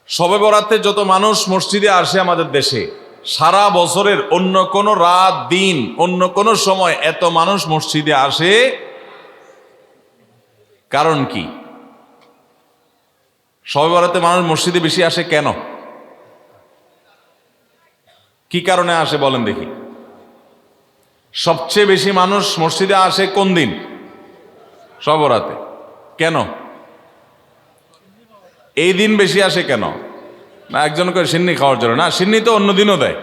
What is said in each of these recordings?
শবে বরাতে যত মানুষ মসজিদে আসে আমাদের দেশে, সারা বছরের অন্য কোনো রাত দিন অন্য কোনো সময় এত মানুষ মসজিদে আসে কারণ কি? শবে বরাতে মানুষ মসজিদে বেশি আসে কেন? কি কারণে আসে বলেন দেখি? সবচেয়ে বেশি মানুষ মসজিদে আসে কোন দিন? শবে বরাতে। কেন এই দিন বেশি আসে কেন? না একজন করে সিন্নি খাওয়ার জন্য? না, সিন্নি তো অন্য দিনও দেয়।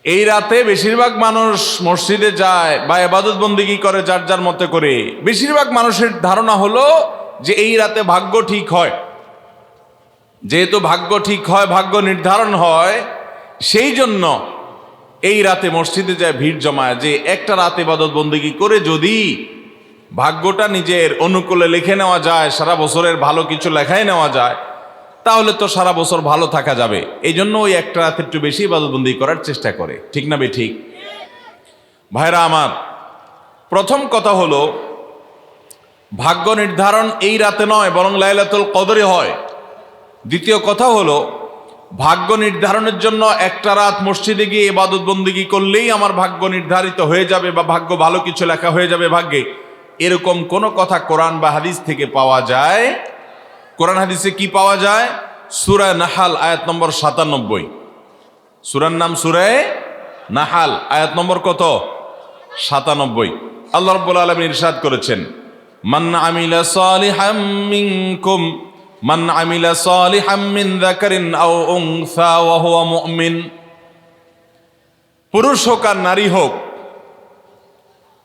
এই রাতে বেশিরভাগ মানুষ মসজিদে যায় বা ইবাদত বন্দেগী করে যার যার মতে করে। বেশিরভাগ মানুষের ধারণা হলো যে এই রাতে ভাগ্য ঠিক হয়। যেহেতু ভাগ্য ঠিক হয়, ভাগ্য নির্ধারণ হয়, সেই জন্য এই রাতে মসজিদে যায় ভিড় জমায়, যে একটা রাতে ইবাদত বন্দেগী করে যদি ভাগ্যটা নিজের অনুকূলে লিখে নেওয়া যায়, সারা বছরের ভালো কিছু লেখায় নেওয়া যায়, তাহলে তো সারা বছর ভালো থাকা যাবে। এই জন্য ওই একটা রাতে একটু বেশি ইবাদতবন্দি করার চেষ্টা করে। ঠিক না ঠিক? ভাইরা আমার, প্রথম কথা হলো ভাগ্য নির্ধারণ এই রাতে নয়, বরং লাইলাতুল কদরে হয়। দ্বিতীয় কথা হলো ভাগ্য নির্ধারণের জন্য একটা রাত মসজিদে গিয়ে ইবাদত বন্দেগী করলেই আমার ভাগ্য নির্ধারিত হয়ে যাবে বা ভাগ্য ভালো কিছু লেখা হয়ে যাবে ভাগ্যে, এরকম কোনো কথা কোরআন বা হাদিস থেকে পাওয়া যায়? কোরআন হাদিসে কি পাওয়া যায়? সূরা নাহাল আয়াত নম্বর 97। সূরার নাম সূরা নাহাল, আয়াত নম্বর কত? 97। আল্লাহ রাব্বুল আলামিন ইরশাদ করেছেন, মান আমিলা সালিহাম মিনকুম মান আমিলা সালিহাম মিন যাকারিন আও উনসা ওয়া হুয়া মুমিন। পুরুষ হোক আর নারী হোক,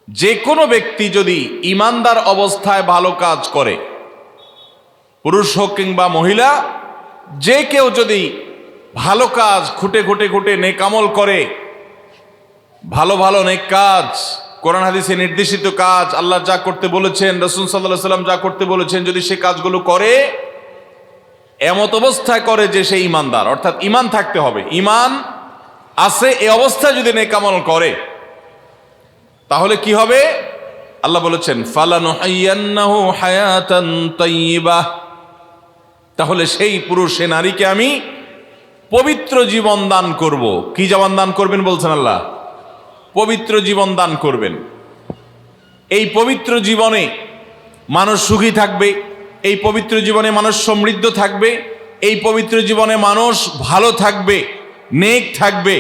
যে কোনো ব্যক্তি যদি ঈমানদার অবস্থায় ভালো কাজ করে, পুরুষ হোক কিংবা মহিলা, যে কেউ যদি ভালো কাজ খুঁটে খুঁটে খুঁটে নেক আমল করে, ভালো ভালো নেক কাজ, কোরআন হাদিসে নির্দেশিত কাজ, আল্লাহ যা করতে বলেছেন, রাসূল সাল্লাল্লাহু আলাইহি ওয়াসাল্লাম যা করতে বলেছেন, যদি সে কাজগুলো করে, এমত অবস্থায় করে যে সে ঈমানদার, অর্থাৎ ঈমান থাকতে হবে, ঈমান আছে এই অবস্থায় যদি নেক আমল করে, তাহলে কি হবে? আল্লাহ বলেছেন, ফালানুহাইয়ান্নাহু হায়াতান তাইয়্যিবাহ, তাহলে সেই পুরুষ সে নারীকে আমি পবিত্র জীবন দান করব। কি জীবন দান করবেন বলছেন আল্লাহ? পবিত্র জীবন দান করবেন। এই পবিত্র জীবনে মানুষ সুখী থাকবে, এই পবিত্র জীবনে মানুষ সমৃদ্ধ থাকবে, এই পবিত্র জীবনে মানুষ ভালো থাকবে, নেক থাকবে।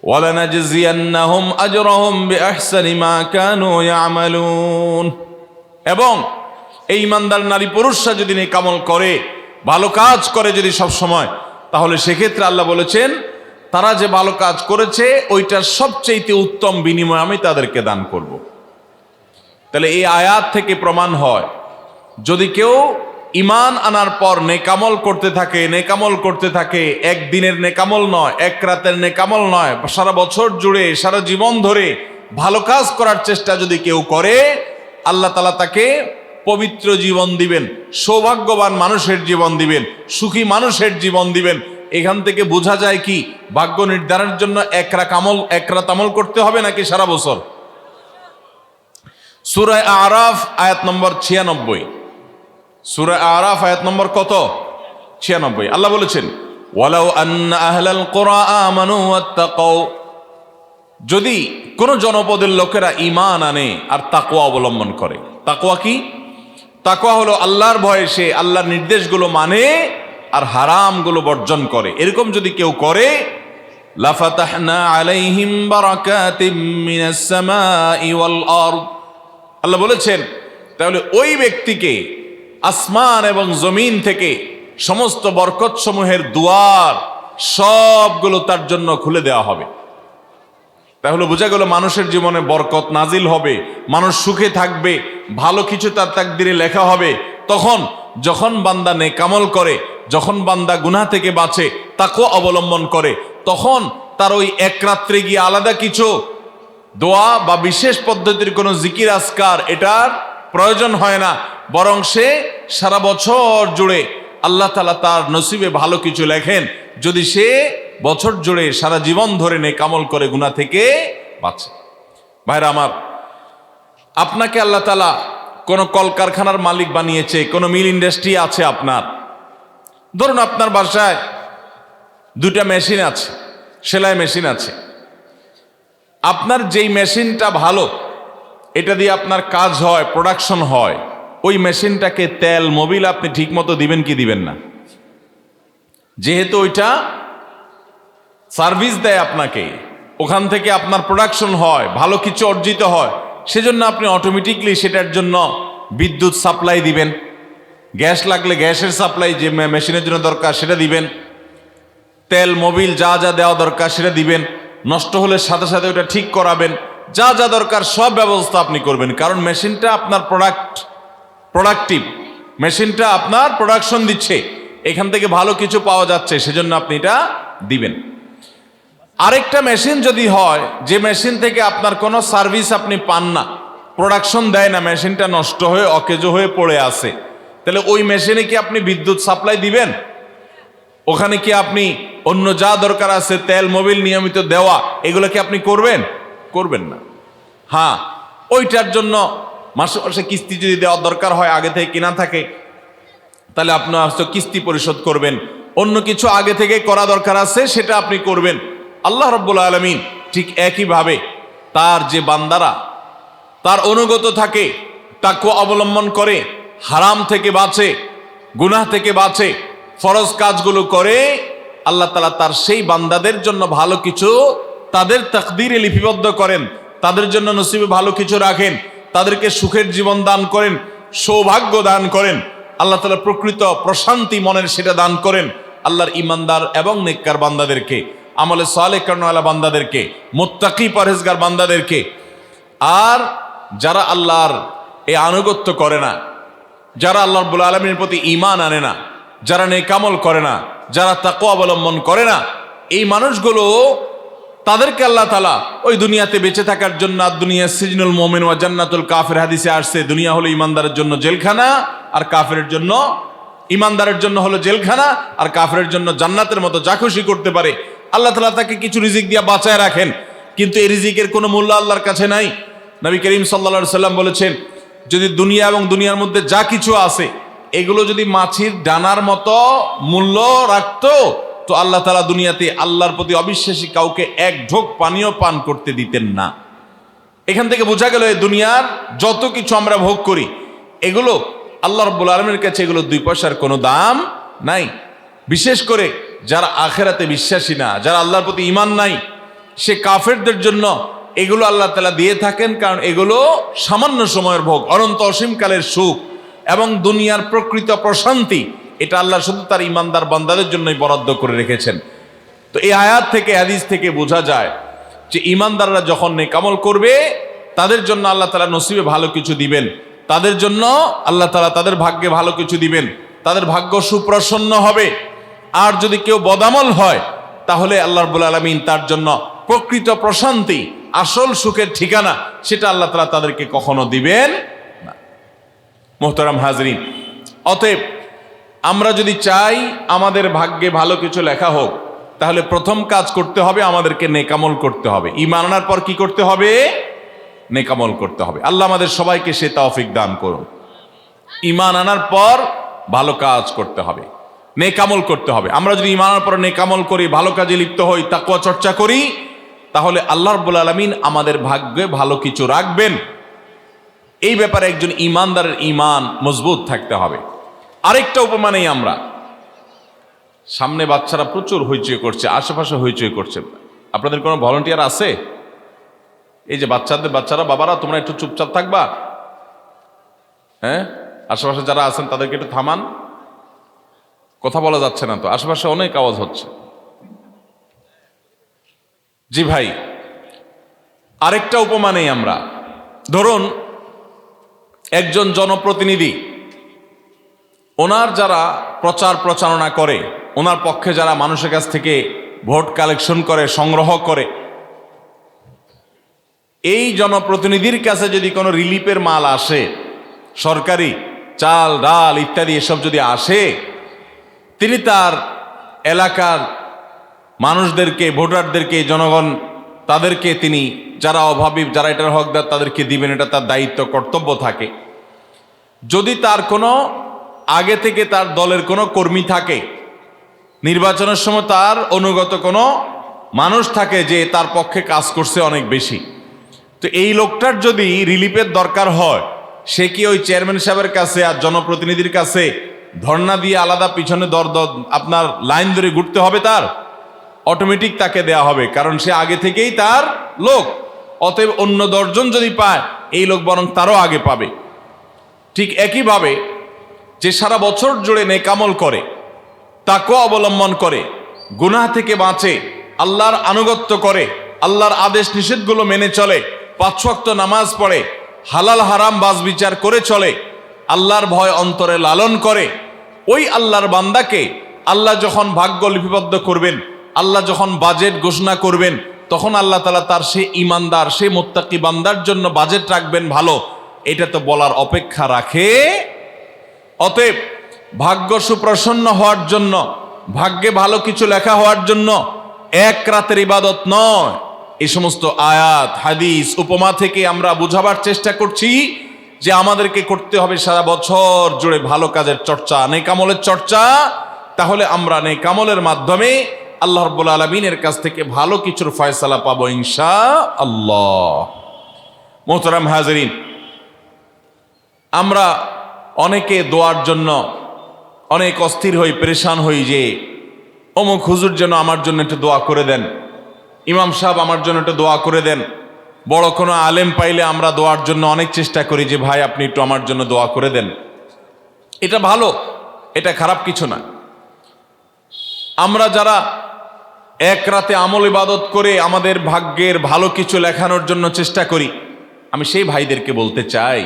ওয়ালানাজজিয়ান্নাহুম আজরাহুম বিআহসানি মা কানু ইয়ামালুন। এবং এই ইমানদার নারী পুরুষরা যদি নেক আমল করে, ভালো কাজ করে যদি সব সময়, তাহলে সেক্ষেত্রে আল্লাহ বলেছেন তারা যে ভালো কাজ করেছে ওইটার সবচেয়ে উত্তম বিনিময় আমি তাদেরকে দান করব। তাহলে এই আয়াত থেকে প্রমাণ হয়, যদি কেউ ঈমান আনার পর নেকামল করতে থাকে, নেকামল করতে থাকে, একদিনের নেকামল নয়, এক রাতের নেকামল নয়, সারা বছর জুড়ে সারা জীবন ধরে ভালো কাজ করার চেষ্টা যদি কেউ করে, আল্লাহ তাআলা তাকে পবিত্র জীবন দিবেন, সৌভাগ্যবান মানুষের জীবন দিবেন, সুখী মানুষের জীবন দিবেন। এখান থেকে বোঝা যায় কি ভাগ্য নির্ধারণের জন্য এক রাত আমল করতে হবে নাকি সারা বছর? সূরা আরাফ আয়াত নম্বর 96। সূরা আরাফ আয়াত নম্বর কত? 96। আল্লাহ বলেছেন, ওয়ালাউ আন্না আহলাল কুরা আমানু ওয়াত্তাকাউ, যদি কোন জনপদের লোকেরা ঈমান আনে আর তাকওয়া অবলম্বন করে। তাকওয়া কি? তাকওয়া হলো আল্লাহর ভয়ে সে আল্লাহর নির্দেশগুলো মানে আর হারামগুলো বর্জন করে। এরকম যদি কেউ করে, লাফাতাহনা আলাইহিম বারাকাতিম মিনাস সামাই ওয়াল আরদ, আল্লাহ বলেছেন তাহলে ওই ব্যক্তিকে আসমান এবং জমিন থেকে সমস্ত বরকত সমূহের দুয়ার সবগুলো তার জন্য খুলে দেওয়া হবে। তাহলে বোঝা গেল মানুষের জীবনে বরকত নাজিল হবে, মানুষ সুখে থাকবে, ভালো কিছু তার তাকদিরে লেখা হবে। তখন যখন বান্দা নেক আমল করে, যখন বান্দা গুনাহ থেকে বাঁচে, তাকওয়া অবলম্বন করে, তখন তার ওই এক রাত্রে গিয়ে আলাদা কিছু দোয়া বা বিশেষ পদ্ধতির কোনো জিকির আজকার এটার প্রয়োজন হয় না, বরং সে সারা বছর জুড়ে আল্লাহ তাআলা তার নসিবে ভালো কিছু লেখেন যদি সে বছর জুড়ে সারা জীবন ধরে নেক আমল করে গুনাহ থেকে বাঁচে। ভাইরা আমার, আপনাকে আল্লাহ তাআলা কোনো কলকারখানার মালিক বানিয়েছে, কোনো মিল ইন্ডাস্ট্রি আছে আপনার। ধরুন আপনার বাসায় দুটা মেশিন আছে, সেলাই মেশিন আছে। আপনার যেই মেশিনটা ভালো, এটা দিয়ে আপনার কাজ হয়, প্রোডাকশন হয়, ওই মেশিনটাকে তেল মোবিল আপনি ঠিক মতো দিবেন কি দিবেন না? যেহেতু ওইটা সার্ভিস দেয় আপনাকে, ওখান থেকে আপনার প্রোডাকশন হয়, ভালো কিছু অর্জিত হয়, সেজন্য আপনি অটোমেটিকলি সেটার জন্য বিদ্যুৎ সাপ্লাই দিবেন। গ্যাস লাগলে গ্যাসের সাপ্লাই যে মেশিনের জন্য দরকার সেটা দিবেন। তেল মোবিল যা যা দেওয়া দরকার সেটা দিবেন। নষ্ট হলে সাথে সাথে ওটা ঠিক করাবেন। যা যা দরকার সব ব্যবস্থা আপনি করবেন, কারণ মেশিনটা আপনার প্রোডাক্টিভ, মেশিনটা আপনার প্রোডাকশন দিচ্ছে, এখান থেকে ভালো কিছু পাওয়া যাচ্ছে, সেজন্য আপনি এটা দিবেন। আরেকটা মেশিন যদি হয় যে মেশিন থেকে আপনার কোনো সার্ভিস আপনি পান না, প্রোডাকশন দেয় না, মেশিনটা নষ্ট হয়ে অকেজো হয়ে পড়ে আছে, তাহলে ওই মেশিনে কি আপনি বিদ্যুৎ সাপ্লাই দিবেন? ওখানে কি আপনি অন্য যা দরকার আছে তেল মোবিল নিয়মিত দেওয়া, এগুলো কি আপনি করবেন? করবেন না। হ্যাঁ, ওইটার জন্য মাসে মাসে কিস্তি যদি দেওয়ার দরকার হয়, আগে থেকে কিনা থাকে, তাহলে আপনার হয়তো কিস্তি পরিশোধ করবেন। অন্য কিছু আগে থেকে করা দরকার আছে, সেটা আপনি করবেন। আল্লাহ রাব্বুল আলামিন ঠিক একইভাবে তার যে বান্দারা তার অনুগত থাকে, তাকওয়া অবলম্বন করে, হারাম থেকে বাঁচে, গুনাহ থেকে বাঁচে, ফরজ কাজগুলো করে, আল্লাহ তাআলা তার সেই বান্দাদের জন্য ভালো কিছু তাদের তাকদীরে লিপিবদ্ধ করেন, তাদের জন্য নসিবে ভালো কিছু রাখেন, তাদেরকে সুখের জীবন দান করেন, সৌভাগ্য দান করেন। আল্লাহ তাআলা প্রকৃত প্রশান্তি মনের সেটা দান করেন আল্লাহর ইমানদার এবং নেককার বান্দাদেরকে, আমলে সালেহ কর্মওয়ালা বান্দাদেরকে, মুত্তাকি পরহেজগার বান্দাদেরকে। আর যারা আল্লাহর এই আনুগত্য করে না, যারা আল্লাহ রাব্বুল আলামিনের প্রতি ঈমান আনে না, যারা নেক আমল করে না, যারা তাকওয়া অবলম্বন করে না, এই মানুষগুলো তাদেরকে আল্লাহ তাআলা ওই দুনিয়াতে বেঁচে থাকার জন্য, দুনিয়া সিজনুল মুমিন ওয়া জান্নাতুল কাফির হাদিসে আসছে, দুনিয়া হলো ইমানদারের জন্য জেলখানা, আর কাফিরের জন্য, ইমানদারের জন্য হলো জেলখানা, আর কাফিরের জন্য জান্নাতের মতো যা খুশি করতে পারে। আল্লাহ তাআলা তাকে কিছু রিজিক দিয়ে বাঁচায় রাখেন, কিন্তু এই রিজিকের কোনো মূল্য আল্লাহর কাছে নাই। নবী করিম সাল্লাল্লাহু আলাইহি সাল্লাম বলেছেন, যদি দুনিয়া এবং দুনিয়ার মধ্যে যা কিছু আছে এগুলো যদি মাছির ডানার মতো মূল্য রাখতো, তো আল্লাহ তাআলা দুনিয়াতে আল্লাহর প্রতি অবিশ্বাসী কাউকে এক ঢোক পানিও পান করতে দিতেন না। এখান থেকে বোঝা গেল এই দুনিয়ার যত কিছু আমরা ভোগ করি, এগুলো আল্লাহ রাব্বুল আলামিনের কাছে এগুলো 2 পয়সার কোনো দাম নাই। বিশেষ করে যারা আখিরাতে বিশ্বাসী না, যারা আল্লাহর প্রতি ঈমান নাই, সে কাফেরদের জন্য এগুলো আল্লাহ তাআলা দিয়ে থাকেন, কারণ এগুলো সামান্য সময়ের ভোগ, অনন্ত অসীমকালের সুখ এবং দুনিয়ার প্রকৃত প্রশান্তি, এটা আল্লাহ শুধু তার ঈমানদার বান্দাদের জন্যই বরাদ্দ করে রেখেছেন। তো এই আয়াত থেকে, হাদিস থেকে বোঝা যায় যে ঈমানদাররা যখন নেক আমল করবে, তাদের জন্য আল্লাহ তাআলা নসিবে ভালো কিছু দিবেন, তাদের জন্য আল্লাহ তাআলা তাদের ভাগ্যে ভালো কিছু দিবেন, তাদের ভাগ্য সুপ্রসন্ন হবে। আর যদি কেউ বদামল হয়, তাহলে আল্লাহ রাব্বুল আলামিন তার জন্য প্রকৃত প্রশান্তি, আসল সুখের ঠিকানা, সেটা আল্লাহ তাআলা তাদেরকে কখনো দিবেন না। মুহতারাম হাজরিন, অতএব আমরা যদি চাই আমাদের ভাগ্যে ভালো কিছু লেখা হোক, তাহলে প্রথম কাজ করতে হবে, আমাদেরকে নেক আমল করতে হবে। ঈমান আনার পর কি করতে হবে? নেক আমল করতে হবে। আল্লাহ আমাদের সবাইকে সে তৌফিক দান করুন। ঈমান আনার পর ভালো কাজ করতে হবে, নেক আমল করতে হবে। আমরা যদি ঈমান আনার পর নেক আমল করি, ভালো কাজে লিপ্ত হই, তাকওয়া চর্চা করি, তাহলে আল্লাহ রাব্বুল আলামিন আমাদের ভাগ্যে ভালো কিছু রাখবেন। এই ব্যাপারে একজন ঈমানদারের ঈমান মজবুত থাকতে হবে। আরেকটা উপমা নেই আমরা, সামনে বাচ্চারা প্রচুর হইচই করছে, আশেপাশে হইচই করছে, আপনাদের কোনো ভলান্টিয়ার আছে? এই যে বাচ্চারা, বাবারা তোমরা একটু চুপচাপ থাকবা, হ্যাঁ? আশেপাশে যারা আছেন তাদেরকে একটু থামান, কথা বলা যাচ্ছে না তো, আশেপাশে অনেক আওয়াজ হচ্ছে। জি ভাই, আরেকটা উপমা নেই আমরা। ধরুন একজন জনপ্রতিনিধি, ওনার যারা প্রচার প্রচারণা করে, ওনার পক্ষে যারা মানুষের কাছ থেকে ভোট কালেকশন করে, সংগ্রহ করে, এই জনপ্রতিনিধির কাছে যদি কোনো রিলিফের মাল আসে, সরকারি চাল ডাল ইত্যাদি এসব যদি আসে, তিনি তার এলাকার মানুষদেরকে, ভোটারদেরকে, জনগণ তাদেরকে তিনি, যারা অভাবী, যারা এটার হকদার, তাদেরকে দিবেন, এটা তার দায়িত্ব কর্তব্য থাকে। যদি তার কোনো আগে থেকে তার দলের কোনো কর্মী থাকে, নির্বাচনের সময় তার অনুগত কোনো মানুষ থাকে যে তার পক্ষে কাজ করছে অনেক বেশি, তো এই লোকটার যদি রিলিফের দরকার হয়, সে কি ওই চেয়ারম্যান সাহেবের কাছে আর জনপ্রতিনিধির কাছে ধর্ণা দিয়ে আলাদা পিছনে আপনার লাইন ধরে ঘুরতে হবে? তার অটোমেটিক তাকে দেয়া হবে, কারণ সে আগে থেকেই তার লোক। অতএব অন্য 10 জন যদি পায়, এই লোক বরং তারও আগে পাবে। ঠিক একইভাবে যে সারা বছর জুড়ে নেকামল করে, তাকওয়া অবলম্বন করে, গুনাহ থেকে বাঁচে, আল্লাহর আনুগত্য করে, আল্লাহর আদেশ নিষেধগুলো মেনে চলে, 5 ওয়াক্ত নামাজ পড়ে, হালাল হারাম বাজ বিচার করে চলে, আল্লাহর ভয় অন্তরে লালন করে, ওই আল্লাহর বান্দাকে আল্লাহ যখন ভাগ্য লিপিবদ্ধ করবেন, আল্লাহ যখন বাজেট ঘোষণা করবেন, তখন আল্লাহ তাআলা তার সে ইমানদার, সে মুত্তাকি বান্দার জন্য বাজেট রাখবেন ভালো। এটা তো বলার অপেক্ষা রাখে? অতএব ভাগ্য সুপ্রসন্ন হওয়ার জন্য, ভাগ্যে ভালো কিছু লেখা হওয়ার জন্য এক রাতের ইবাদত নয়। এই সমস্ত আয়াত, হাদিস, উপমা থেকে আমরা বুঝাবার চেষ্টা করছি যে আমাদেরকে করতে হবে সারা বছর জুড়ে ভালো কাজের চর্চা, নেকামলের চর্চা। তাহলে আমরা নেকামলের মাধ্যমে আল্লাহ রাব্বুল আলামিনের কাছ থেকে ভালো কিছুর ফয়সালা পাবো ইনশাআল্লাহ। মোহতারাম হাজরিন, আমরা অনেকে দোয়ার জন্য অনেক অস্থির হই, পেরেশান হই যে অমুক হুজুর যেন আমার জন্য একটু দোয়া করে দেন, ইমাম সাহেব আমার জন্য একটু দোয়া করে দেন। বড় কোনো আলেম পাইলে আমরা দোয়ার জন্য অনেক চেষ্টা করি যে ভাই আপনি একটু আমার জন্য দোয়া করে দেন। এটা ভালো, এটা খারাপ কিছু না। আমরা যারা এক রাতে আমল ইবাদত করে আমাদের ভাগ্যের ভালো কিছু লেখানোর জন্য চেষ্টা করি, আমি সেই ভাইদেরকে বলতে চাই,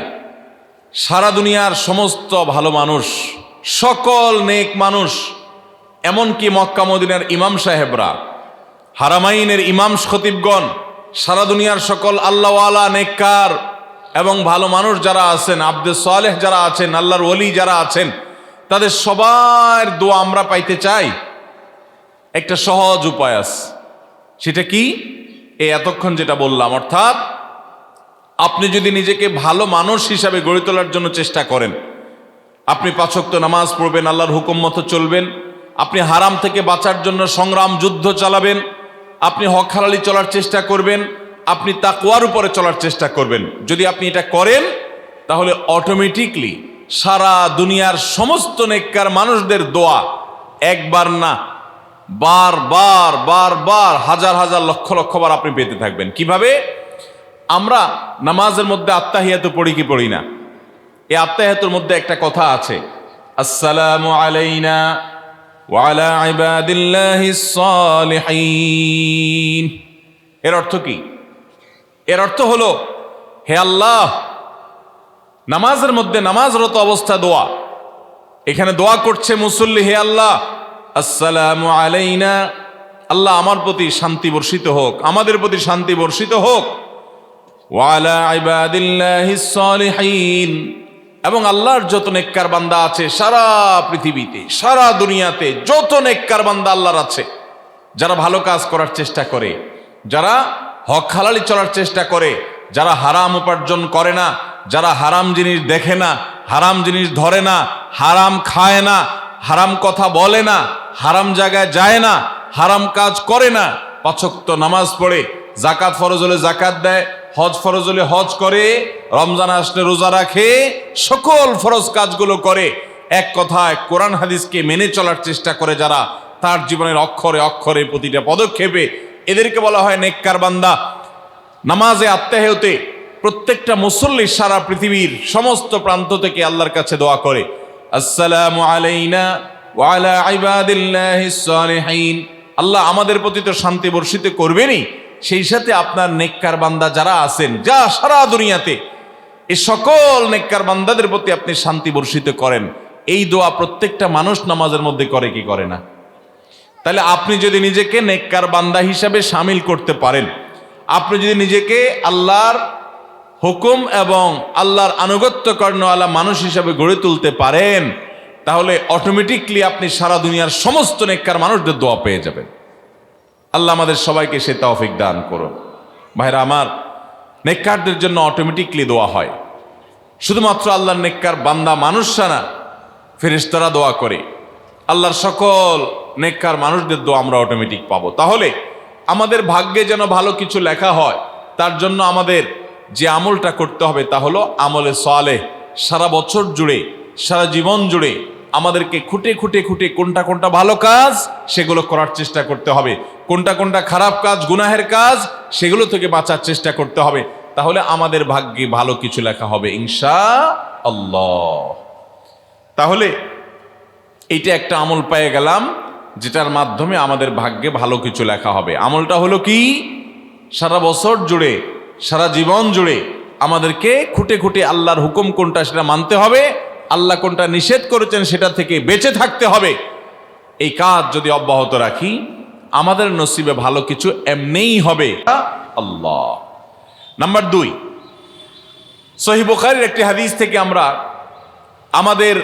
সারা দুনিয়ার সমস্ত ভালো মানুষ, সকল নেক মানুষ, এমনকি মক্কা মদিনার ইমাম সাহেবরা, হারামাইনের ইমাম খতিবগণ, সারা দুনিয়ার সকল আল্লাহওয়ালা নেককার এবং ভালো মানুষ যারা আছেন, আব্দে সালেহ যারা আছেন, আল্লাহর ওলি যারা আছেন, তাদের সবার দোয়া আমরা পাইতে চাই। একটা সহজ উপায় আছে, সেটা কি? এই এতক্ষণ যেটা বললাম, অর্থাৎ আপনি যদি নিজেকে ভালো মানুষ হিসাবে গড়ে তোলার জন্য চেষ্টা করেন, আপনি 5 ওয়াক্ত নামাজ পড়বেন, আল্লাহর হুকুম মতো চলবেন, আপনি হারাম থেকে বাঁচার জন্য সংগ্রাম যুদ্ধ চালাবেন, আপনি হক হালালি চলার চেষ্টা করবেন, আপনি তাকওয়ার উপরে চলার চেষ্টা করবেন। যদি আপনি এটা করেন, তাহলে অটোমেটিকলি সারা দুনিয়ার সমস্ত নেককার মানুষদের দোয়া একবার না, বারবার বারবার, হাজার হাজার লক্ষ লক্ষ বার আপনি পেতে থাকবেন। কিভাবে? আমরা নামাজের মধ্যে আত্তাহিয়াতু পড়ি কি পড়ি না? এই আত্তাহিয়াতুর মধ্যে একটা কথা আছে, আসসালামু আলাইনা ওয়া আলা ইবাদিল্লাহিস সালিহিন। এর অর্থ কি? এর অর্থ হলো, হে আল্লাহ, নামাজের মধ্যে নামাজরত অবস্থা দোয়া, এখানে দোয়া করছে মুসল্লি, হে আল্লাহ, আসসালামু আলাইনা, আল্লাহ আমার প্রতি শান্তি বর্ষিত হোক, আমাদের প্রতি শান্তি বর্ষিত হোক, ওয়া আলা ইবাদিল্লাহিস সালিহিন, এবং আল্লাহর যত নেককার বান্দা আছে সারা পৃথিবীতে, সারা দুনিয়াতে যত নেককার বান্দা আল্লাহর আছে, যারা ভালো কাজ করার চেষ্টা করে, যারা হক হালালি চলার চেষ্টা করে, যারা হারাম উপার্জন করে না, যারা হারাম জিনিস দেখে না, হারাম জিনিস ধরে না, হারাম খায় না, হারাম কথা বলে না, হারাম জায়গায় যায় না, হারাম কাজ করে না, 5 ওয়াক্ত নামাজ পড়ে, যাকাত ফরজ হলে যাকাত দেয়, হজ ফরজ হলে হজ করে, রমজান আসলে রোজা রাখে, সকল ফরজ কাজগুলো করে, এক কথায় কোরআন হাদিসকে মেনে চলার চেষ্টা করে যারা, তার জীবনের অক্ষরে অক্ষরে প্রতিটা পদক্ষেপে, এদেরকে বলা হয় নেককার বান্দা। নামাজে আত্তাহিয়াতে প্রত্যেকটা মুসল্লি সারা পৃথিবীর সমস্ত প্রান্ত থেকে আল্লাহর কাছে দোয়া করে, আসসালামু আলাইনা ওয়া আলা ইবাদিল্লাহিস সালিহিন, আল্লাহ আমাদের প্রতি তো শান্তি বর্ষিত করবেনই, সেই সাথে আপনার নেককার বান্দা যারা আছেন, যা সারা দুনিয়াতে, এই সকল নেককার বান্দাদের প্রতি আপনি শান্তি বর্ষিত করেন। এই দোয়া প্রত্যেকটা মানুষ নামাজের মধ্যে করে কি করে না? তাহলে আপনি যদি নিজেকে নেককার বান্দা হিসাবে শামিল করতে পারেন, আপনি যদি নিজেকে আল্লাহর হুকুম এবং আল্লাহর আনুগত্য কর্ণওয়ালা মানুষ হিসাবে গড়ে তুলতে পারেন, তাহলে অটোমেটিকলি আপনি সারা দুনিয়ার সমস্ত নেককার মানুষদের দোয়া পেয়ে যাবেন। আল্লাহ আমাদের সবাইকে সে তৌফিক দান করুন। ভাইরা আমার, নেককারদের জন্য অটোমেটিকলি দোয়া হয়। শুধুমাত্র আল্লাহর নেককার বান্দা মানুষরা না, ফেরেশতারা দোয়া করে। আল্লাহর সকল নেককার মানুষদের দোয়া আমরা অটোমেটিক পাবো। তাহলে আমাদের ভাগ্যে যেন ভালো কিছু লেখা হয়, তার জন্য আমাদের যে আমলটা করতে হবে তা হলো আমলে সালেহ। সারা বছর জুড়ে, সারা জীবন জুড়ে আমাদেরকে খুঁটে খুঁটে খুঁটে কোনটা কোনটা ভালো কাজ সেগুলো করার চেষ্টা করতে হবে, কোনটা কোনটা খারাপ কাজ, গুনাহের কাজ, সেগুলো থেকে বাঁচার চেষ্টা করতে হবে। তাহলে আমাদের ভাগ্যে ভালো কিছু লেখা হবে ইনশাআল্লাহ। তাহলে এইটা একটা আমল পেয়ে গেলাম যেটার মাধ্যমে আমাদের ভাগ্যে ভালো কিছু লেখা হবে। আমলটা হলো কি? সারা বছর জুড়ে, সারা জীবন জুড়ে আমাদেরকে খুঁটে খুঁটে আল্লাহর হুকুম কোনটা সেটা মানতে হবে, আল্লাহ কোনটা নিষেধ করেছেন সেটা থেকে বেঁচে থাকতে হবে। এই কাজ যদি অব্যাহত রাখি আমাদের নসিবে ভালো কিছু এমনিই হবে আল্লাহ। নাম্বার 2, সহিহ বুখারীর একটি হাদিস থেকে আমরা আমাদের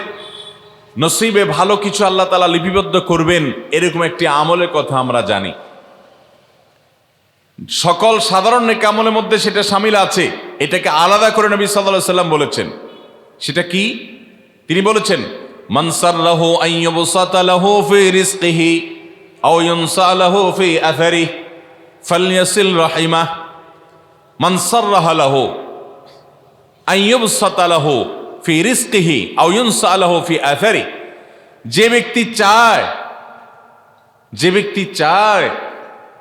নসিবে ভালো কিছু আল্লাহ তাআলা লিপিবদ্ধ করবেন এরকম একটি আমলের কথা আমরা জানি। সকল সাধারণ নেক আমলের মধ্যে সেটা শামিল আছে, এটাকে আলাদা করে নবী সাল্লাল্লাহু আলাইহি ওয়াসাল্লাম বলেছেন। সেটা কি? তিনি বলেছেন, মান সাররাহু আন ইউবসাতা লাহু ফি রিজকিহি আও ইউনসা লাহু ফি আথারিহি ফালইয়াসিল রাহিমাহ। মান সাররাহু লাহু আন ইউবসাতা লাহু ফি রিজকিহি আও ইউনসা লাহু ফি আথারিহি, যে ব্যক্তি চায়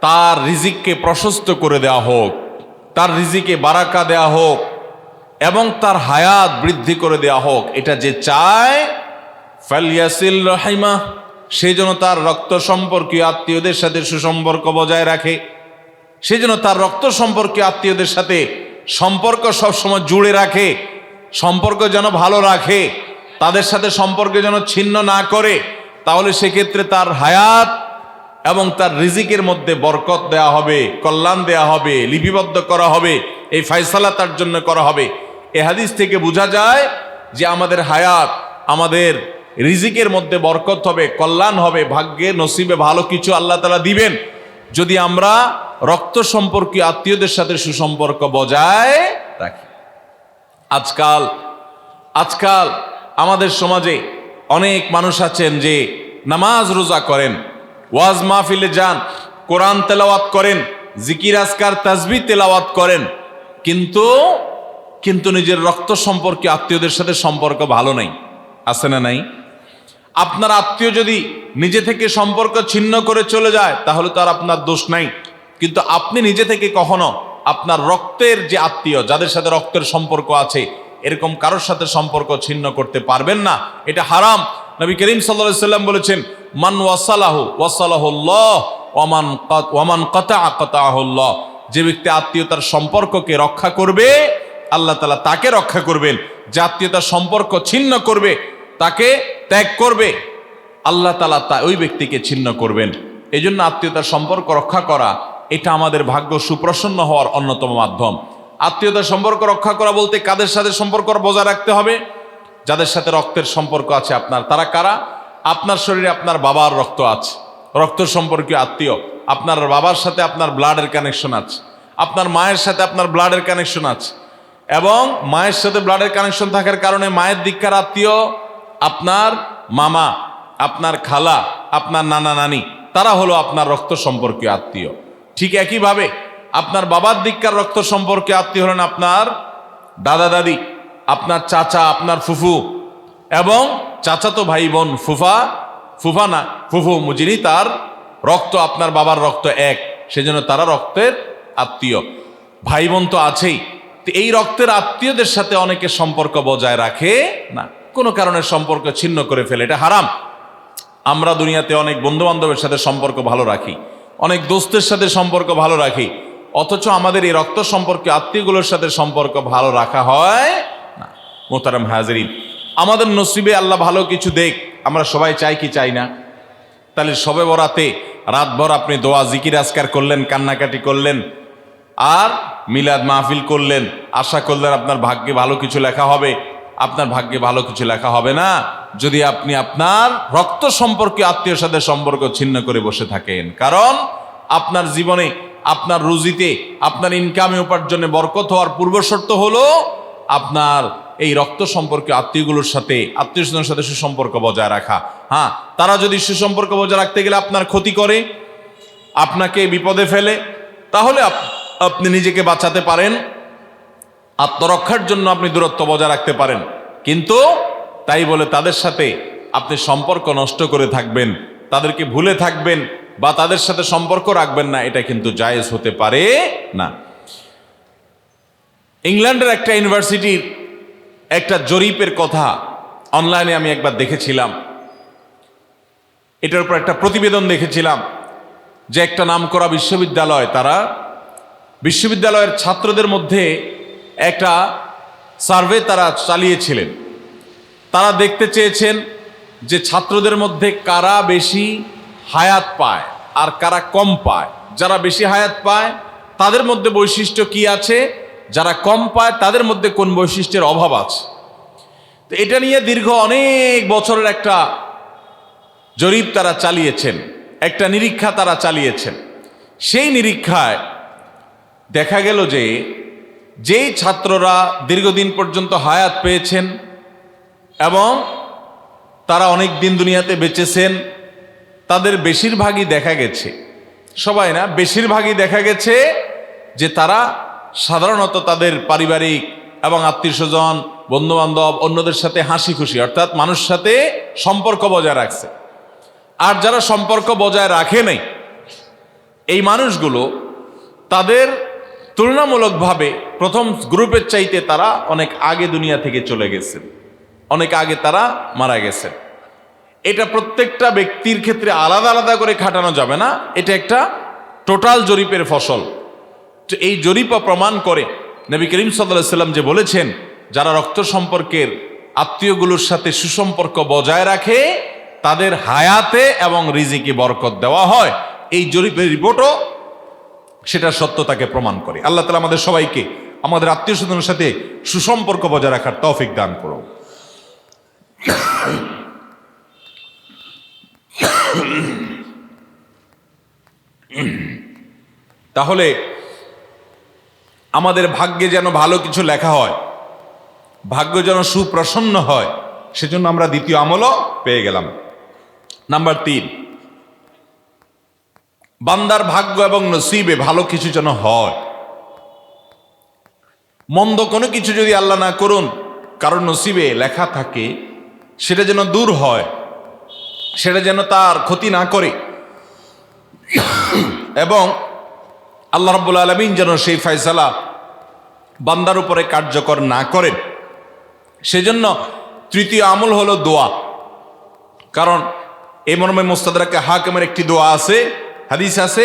তার রিজিককে প্রশস্ত করে দেওয়া হোক, তার রিজিকে বারাকা দেওয়া হোক এবং তার হায়াত বৃদ্ধি করে দেওয়া হোক, এটা যে চায়, ফালইয়াসিল রাহিমা, সে যেন তার রক্ত সম্পর্কীয় আত্মীয়দের সাথে সুসম্পর্ক বজায় রাখে, সে যেন তার রক্ত সম্পর্কীয় আত্মীয়দের সাথে সম্পর্ক সবসময় জুড়ে রাখে, সম্পর্ক যেন ভালো রাখে, তাদের সাথে সম্পর্ক যেন ছিন্ন না করে। তাহলে সেক্ষেত্রে তার হায়াত এবং তার রিজিকের মধ্যে বরকত দেয়া হবে, কল্যাণ দেয়া হবে, লিপিবদ্ধ করা হবে, এই ফয়সালা তার জন্য করা হবে। এই হাদিস থেকে বোঝা যায় যে আমাদের হায়াত, আমাদের রিজিকের মধ্যে বরকত হবে, কল্যাণ হবে, ভাগ্যে নসিবে ভালো কিছু আল্লাহ তাআলা দিবেন যদি আমরা রক্ত সম্পর্কীয় আত্মীয়দের সাথে সুসম্পর্ক বজায় রাখি। আজকাল আমাদের সমাজে অনেক মানুষ আছেন যে নামাজ রোজা করেন, ওয়াজ মাহফিলে যান, কোরআন তেলাওয়াত করেন, জিকির আজকার তাসবিহ তেলাওয়াত করেন, কিন্তু নিজের রক্ত সম্পর্কে আত্মীয়দের সাথে সম্পর্ক ভালো নাই। আছে না নাই? আপনার আত্মীয় যদি নিজে থেকে সম্পর্ক ছিন্ন করে চলে যায় তাহলে তো আর আপনার দোষ নাই, কিন্তু আপনি নিজে থেকে কখনো আপনার রক্তের যে আত্মীয়, যাদের সাথে রক্তের সম্পর্ক আছে, এরকম কারোর সাথে সম্পর্ক ছিন্ন করতে পারবেন না, এটা হারাম। নবী করিম সাল্লাল্লাহু আলাইহি ওয়াসাল্লাম বলেছেন, মান ওয়াসালাহুল্লাহ ওয়ামান কাতাআহুল্লাহ, যে ব্যক্তি আত্মীয়তার সম্পর্ককে রক্ষা করবে আল্লাহ তাআলা তাকে রক্ষা করবেন, যে আত্মীয়তার সম্পর্ক ছিন্ন করবে, তাকে ত্যাগ করবে, আল্লাহ তাআলা ওই ব্যক্তিকে ছিন্ন করবেন। এই জন্য আত্মীয়তার সম্পর্ক রক্ষা করা এটা আমাদের ভাগ্য সুপ্রসন্ন হওয়ার অন্যতম মাধ্যম। আত্মীয়তার সম্পর্ক রক্ষা করা বলতে কাদের সাথে সম্পর্ক বজায় রাখতে হবে? যাদের সাথে রক্তের সম্পর্ক আছে আপনার। তারা কারা? আপনার শরীরে আপনার বাবার রক্ত আছে, রক্ত সম্পর্কীয় আত্মীয়, আপনার বাবার সাথে আপনার ব্লাডের কানেকশন আছে, আপনার মায়ের সাথে আপনার ব্লাডের কানেকশন আছে, এবং মায়ের সাথে ব্লাডের কানেকশন থাকার কারণে মায়ের দিককার আত্মীয় আপনার মামা, আপনার খালা, আপনার নানা নানি, তারা হলো আপনার রক্ত সম্পর্কীয় আত্মীয়। ঠিক একইভাবে আপনার বাবার দিককার রক্ত সম্পর্কে আত্মীয় হলেন আপনার দাদা দাদি, আপনার চাচা, আপনার ফুফু, এবং চাচাতো ভাই বোন, ফুফা না ফুফু, যিনি তার রক্ত আপনার বাবার রক্ত এক, সেজন্য তারা রক্তের আত্মীয়। ভাই বোন তো আছেই, তো এই রক্তের আত্মীয়দের সাথে অনেকে সম্পর্ক বজায় রাখে না, কোনো কারণে সম্পর্ক ছিন্ন করে ফেলে, এটা হারাম। আমরা দুনিয়াতে অনেক বন্ধু বান্ধবের সাথে সম্পর্ক ভালো রাখি, অনেক দোস্তের সাথে সম্পর্ক ভালো রাখি, অথচ আমাদের এই রক্ত সম্পর্কে আত্মীয়গুলোর সাথে সম্পর্ক ভালো রাখা হয় না। মোহতারাম হাজিরিন, আমাদের নসিবে আল্লাহ ভালো কিছু দেখ, আমরা সবাই চাই কি চাই না? তাহলে শবে বরাতে রাতভর আপনি দোয়া জিকির আজকার করলেন, কান্নাকাটি করলেন, আর মিলাদ মাহফিল করলেন, আশা করলেন আপনার ভাগ্যে ভালো কিছু লেখা হবে। আপনার ভাগ্যে ভালো কিছু লেখা হবে না যদি আপনি আপনার রক্ত সম্পর্কে আত্মীয়র সাথে সম্পর্ক ছিন্ন করে বসে থাকেন। কারণ আপনার জীবনে, আপনার রুজিতে, আপনার ইনকামে, উপার্জনে বরকত হওয়ার পূর্ব শর্ত হলো আপনার এই রক্ত সম্পর্কে আত্মীয়গুলোর সাথে, আত্মীয় স্বজনের সাথে সুসম্পর্ক বজায় রাখা। হ্যাঁ, তারা যদি সুসম্পর্ক বজায় রাখতে গেলে আপনার ক্ষতি করে, আপনাকে বিপদে ফেলে, তাহলে আপনি নিজেকে বাঁচাতে পারেন, আত্মরক্ষার জন্য আপনি দূরত্ব বজায় রাখতে পারেন। কিন্তু তাই বলে তাদের সাথে আপনি সম্পর্ক নষ্ট করে থাকবেন, তাদেরকে ভুলে থাকবেন বা তাদের সাথে সম্পর্ক রাখবেন না, এটা কিন্তু জায়েজ হতে পারে না। ইংল্যান্ডের একটা ইউনিভার্সিটির একটা জরিপের কথা অনলাইনে আমি একবার দেখেছিলাম। এটার উপর একটা প্রতিবেদন দেখেছিলাম যে একটা নামকরা বিশ্ববিদ্যালয়, তারা বিশ্ববিদ্যালয়ের ছাত্রদের মধ্যে একটা সার্ভে তারা চালিয়েছিলেন। তারা দেখতে চেয়েছেন যে ছাত্রদের মধ্যে কারা বেশি হায়াত পায় আর কারা কম পায়। যারা বেশি হায়াত পায় তাদের মধ্যে বৈশিষ্ট্য কি আছে, যারা কম পায় তাদের মধ্যে কোন বৈশিষ্ট্যের অভাব আছে। তো এটা নিয়ে দীর্ঘ অনেক বছরের একটা জরিপ তারা চালিয়েছেন, একটা নিরীক্ষা তারা চালিয়েছেন। সেই নিরীক্ষায় দেখা গেল যে যেই ছাত্ররা দীর্ঘদিন পর্যন্ত হায়াত পেয়েছেন এবং তারা অনেক দিন দুনিয়াতে বেঁচেছেন, তাদের বেশিরভাগই দেখা গেছে, সবাই না, বেশিরভাগই দেখা গেছে যে তারা সাধারণত তাদের পারিবারিক এবং আত্মীয় স্বজন, বন্ধুবান্ধব, অন্যদের সাথে হাসি খুশি, অর্থাৎ মানুষের সাথে সম্পর্ক বজায় রাখছে। আর যারা সম্পর্ক বজায় রাখে নাই, এই মানুষগুলো তাদের তুলনামূলকভাবে প্রথম গ্রুপের চাইতে তারা অনেক আগে দুনিয়া থেকে চলে গেছেন, অনেক আগে তারা মারা গেছেন। এটা প্রত্যেকটা ব্যক্তির ক্ষেত্রে আলাদা আলাদা করে খাটানো যাবে না, এটা একটা টোটাল জরিপের ফসল। তো এই জরিপও প্রমাণ করে নবী করিম সাল্লাল্লাহু আলাইহি ওয়াসাল্লাম যে বলেছেন, যারা রক্ত সম্পর্কের আত্মীয়গুলোর সাথে সুসম্পর্ক বজায় রাখে তাদের হায়াতে এবং রিজিকে বরকত দেওয়া হয়। এই জরিপের রিপোর্টও সেটা সত্যতাকে প্রমাণ করে। আল্লাহ তাআলা আমাদের সবাইকে আমাদের আত্মীয় স্বজনের সাথে সুসম্পর্ক বজায় রাখার তৌফিক দান করুন। তাহলে আমাদের ভাগ্যে যেন ভালো কিছু লেখা হয়, ভাগ্য যেন সুপ্রসন্ন হয়, সেজন্য আমরা দ্বিতীয় আমলও পেয়ে গেলাম। নাম্বার 3, বান্দার ভাগ্য এবং নসিবে ভালো কিছু যেন হয়। মন্দ কোনো কিছু যদি আল্লাহ না করুন কারণ নসিবে লেখা থাকে, সেটা যেন দূর হয়, সেটা যেন তার ক্ষতি না করে, এবং আল্লাহ রাব্বুল আলামিন যেন সেই ফয়সালা বান্দার উপরে কার্যকর না করেন। সেজন্য তৃতীয় আমল হলো দোয়া। কারণ এই মর্মে মুস্তাদরাক হাকিমের একটি দোয়া আছে, হাদিস আছে,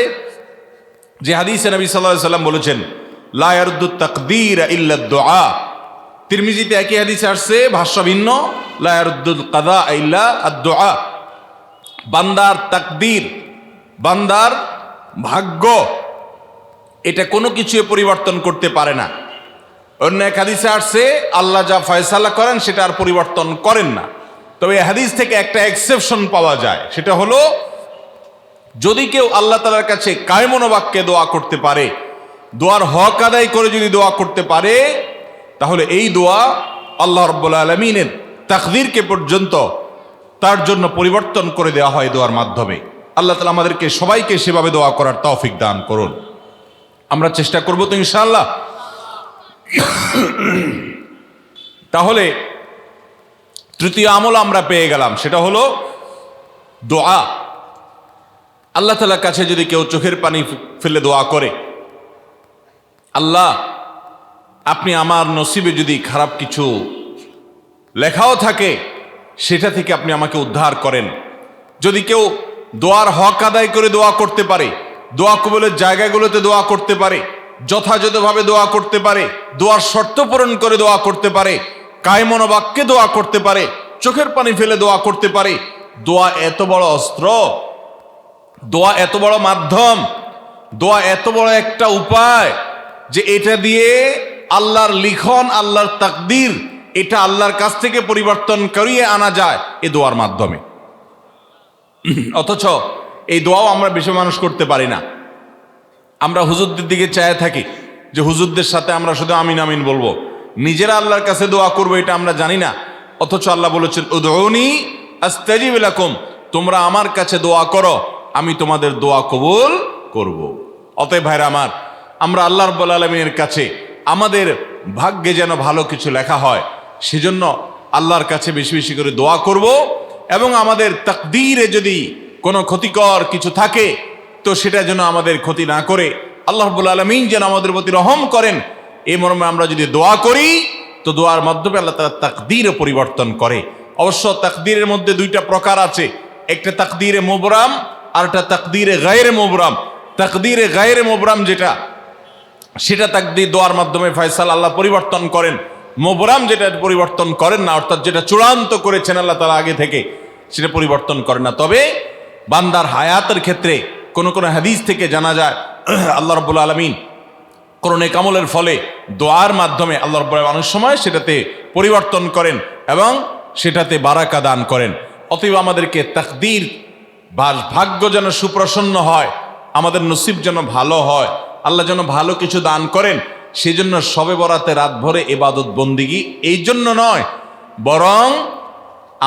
যে হাদিসে নবী সাল্লাল্লাহু আলাইহি ওয়াসাল্লাম বলেছেন, লা ইয়ারুদ্দু তাকদীর ইল্লা দুআ। তিরমিজিতে একই হাদিস আসছে, ভাষ্য ভিন্ন, লা ইয়ারুদ্দুল কাদা ইল্লা আদ-দুআ। বান্দার তাকদীর, বান্দার ভাগ্য, এটা কোনো কিছু পরিবর্তন করতে পারে না। অন্য এক হাদিসে আসছে, আল্লাহ যা ফয়সালা করেন সেটা আর পরিবর্তন করেন না। তবে এই হাদিস থেকে একটা এক্সেপশন পাওয়া যায়, সেটা হলো যদি কেউ আল্লাহ তাআলার কাছে কায়মন বাক্যে দোয়া করতে পারে, দোয়ার হক আদায় করে যদি দোয়া করতে পারে, তাহলে এই দোয়া আল্লাহ রাব্বুল আলামিনের তাকদীরকে পর্যন্ত তার জন্য পরিবর্তন করে দেওয়া হয় দোয়ার মাধ্যমে। আল্লাহ তাআলা আমাদেরকে সবাইকে সেভাবে দোয়া করার তৌফিক দান করুন। আমরা চেষ্টা করব তো ইনশাআল্লাহ। তাহলে তৃতীয় আমল আমরা পেয়ে গেলাম, সেটা হলো দোয়া। আল্লাহ তাআলার কাছে যদি কেউ চোখের পানি ফেলে দোয়া করে, আল্লাহ আপনি আমার নসিবে যদি খারাপ কিছু লেখাও থাকে সেটা থেকে আপনি আমাকে উদ্ধার করেন। যদি কেউ দোয়ার হক আদায় করে দোয়া করতে পারে, দোয়া কবুলের জায়গাগুলোতে দোয়া করতে পারে, যথাযথভাবে দোয়া করতে পারে, দোয়ার শর্ত পূরণ করে দোয়া করতে পারে, কায়মন বাক্যে দোয়া করতে পারে, চোখের পানি ফেলে দোয়া করতে পারে, দোয়া এত বড় অস্ত্র, দোয়া এত বড় মাধ্যম, দোয়া এত বড় একটা উপায় যে এটা দিয়ে আল্লাহর লিখন, আল্লাহর তাকদীর, এটা আল্লাহর কাছ থেকে পরিবর্তন করিয়ে আনা যায় এ দোয়ার মাধ্যমে। অথচ এই দোয়াও আমরা বেশি মানুষ করতে পারি না। আমরা হুজুরদের দিকে চায় থাকি যে হুজুরদের সাথে আমরা শুধু আমিন আমিন বলবো, নিজেরা আল্লাহর কাছে দোয়া করবো এটা আমরা জানি না, অথচ আল্লাহ বলেছেন উদউনি আস্তাজিব লাকুম, তোমরা আমার কাছে দোয়া করো, আমি তোমাদের দোয়া কবুল করব। অতএব ভাইরা আমার, আমরা আল্লাহ রাব্বুল আলামিনের কাছে আমাদের ভাগ্যে যেন ভালো কিছু লেখা হয়, সেজন্য আল্লাহর কাছে বেশি বেশি করে দোয়া করব। এবং আমাদের তাকদীরে যদি কোনো ক্ষতিকর কিছু থাকে তো সেটা যেন আমাদের ক্ষতি না করে আল্লাহ রাব্বুল আলামিন যেন আমাদের প্রতি রহম করেন, এই মর্মে আমরা যদি দোয়া করি তো দোয়ার মাধ্যমে আল্লাহ তাআলা তাকদীর পরিবর্তন করে। অবশ্য তাকদীরের মধ্যে দুইটা প্রকার আছে, একটা তাকদীরে মুবরাম আর একটা তাকদীরে গায়রে মুবরাম। তাকদীরে গায়রে মুবরাম যেটা, সেটা তাকদীর দোয়ার মাধ্যমে ফয়সালা আল্লাহ পরিবর্তন করেন। মুবরাম যেটা পরিবর্তন করেন না, অর্থাৎ যেটা চূড়ান্ত করেছেন আল্লাহ তাআলা আগে থেকে, সেটা পরিবর্তন করেন না। তবে বান্দার হায়াতের ক্ষেত্রে কোন কোন হাদিস থেকে জানা যায় আল্লাহ রাব্বুল আলামিন কোন নেক আমলের ফলে দোয়ার মাধ্যমে আল্লাহ রাব্বুল আলামিন অনেক সময় সেটাতে পরিবর্তন করেন এবং সেটাতে বারাকা দান করেন। অতএব আমাদেরকে তাকদীর বা ভাগ্য যেন সুপ্রসন্ন হয়, আমাদের নসিব যেন ভালো হয়, আল্লাহ যেন ভালো কিছু দান করেন, সেজন্য শবে বরাতে রাত ভরে ইবাদত বন্দিগি এই জন্য নয়, বরং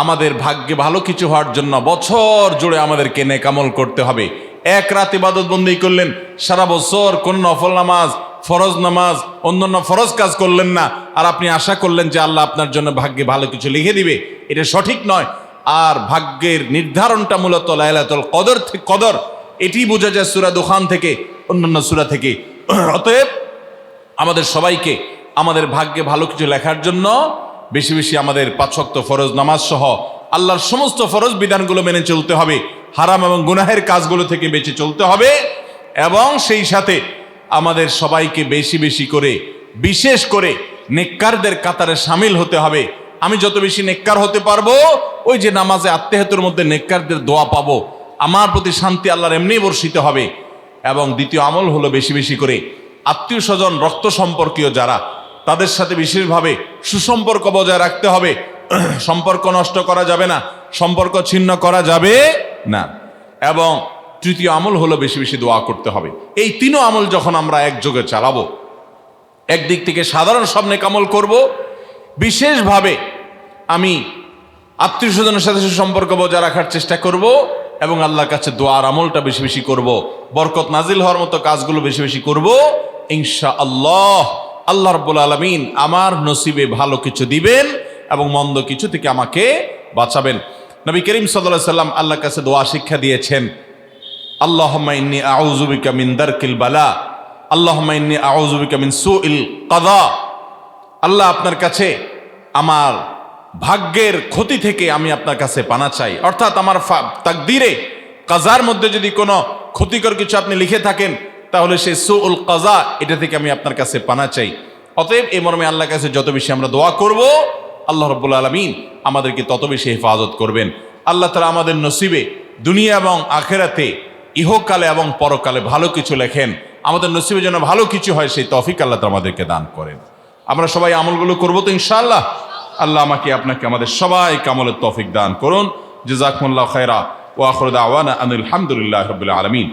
আমাদের ভাগ্যে ভালো কিছু হওয়ার জন্য বছর জুড়ে আমাদেরকে নেক আমল করতে হবে। এক রাত ইবাদত বন্দেগি করলেন, সারা বছর কোন নফল নামাজ, ফরজ নামাজ, অন্যান্য ফরজ কাজ করলেন না, আর আপনি আশা করলেন যে আল্লাহ আপনার জন্য ভাগ্যে ভালো কিছু লিখে দিবে, এটা সঠিক নয়। আর ভাগ্যের নির্ধারণটা মূলত লাইলাতুল কদর, এটি বোঝা যায় সূরা দুখান থেকে, অন্যান্য সূরা থেকে। অতএব আমাদের সবাইকে আমাদের ভাগ্যে ভালো কিছু লেখার জন্য বেশি বেশি আমাদের 5 ওয়াক্ত ফরজ নামাজ সহ আল্লাহর সমস্ত ফরজ বিধানগুলো মেনে চলতে হবে, হারাম এবং গুনাহের কাজগুলো থেকে বেঁচে চলতে হবে, এবং সেই সাথে আমাদের সবাইকে বেশি বেশি করে বিশেষ করে নেককারদের কাতারে সামিল হতে হবে। আমি যত বেশি নেককার হতে পারবো, ওই যে নামাজে আত্মেহাতের মধ্যে নেককারদের দোয়া পাবো, আমার প্রতি শান্তি আল্লাহর এমনি বর্ষিত হবে। এবং দ্বিতীয় আমল হলো বেশি বেশি করে আত্মীয় স্বজন, রক্ত সম্পর্কীয় যারা, তাদের সাথে বিশেষভাবে সুসম্পর্ক বজায় রাখতে হবে। সম্পর্ক নষ্ট করা যাবে না, সম্পর্ক ছিন্ন করা যাবে না। এবং তৃতীয় আমল হলো বেশি বেশি দোয়া করতে হবে। এই তিনও আমল যখন আমরা একযোগে চালাবো, একদিক থেকে সাধারণ সব নেক আমল করব, বিশেষভাবে আমি আত্মীয় স্বজনের সাথে সুসম্পর্ক বজায় রাখার চেষ্টা করব, এবং আল্লাহর কাছে দোয়ার আমলটা বেশি বেশি করব, বরকত নাজিল হওয়ার মতো কাজগুলো বেশি বেশি করব, ইনশাআল্লাহ আল্লাহ রাব্বুল আলামিন আমার নসিবে ভালো কিছু দিবেন এবং মন্দ কিছু থেকে আমাকে বাঁচাবেন। নবী করিম সাল্লাল্লাহু আলাইহি সাল্লাম আল্লাহর কাছে দোয়া শিক্ষা দিয়েছেন, আল্লাহুম্মা ইন্নী আউযু বিকা মিন দারকিল বালা, আল্লাহুম্মা ইন্নী আউযু বিকা মিন সুইল কাদা। আল্লাহ, আপনার কাছে আমার ভাগ্যের ক্ষতি থেকে আমি আপনার কাছে পানা চাই। অর্থাৎ আমার তাকদীরে কাজার মধ্যে যদি কোনো ক্ষতিকর কিছু আপনি লিখে থাকেন, তাহলে সেই সুউল কাজা, এটা থেকে আমি আপনার কাছে পানা চাই। অতএব এই মর্মে আল্লাহর কাছে যত বেশি আমরা দোয়া করব, আল্লাহ রাব্বুল আলামিন আমাদেরকে তত বেশি হেফাজত করবেন। আল্লাহ তাআলা আমাদের নসিবে দুনিয়া এবং আখিরাতে, ইহকালে এবং পরকালে ভালো কিছু লেখেন, আমাদের নসিবে যেন ভালো কিছু হয় সেই তৌফিক আল্লাহ তাআলা আমাদেরকে দান করেন। আমরা সবাই আমলগুলো করবো তো ইনশাআল্লাহ। আল্লাহ আমাকে আপনাকে আমাদের সবাইকে আমলের তৌফিক দান করুন। জাযাকুমুল্লাহু খায়রা ওয়া আখিরু দাওয়ানা আনিল হামদুলিল্লাহি রাব্বিল আলামিন।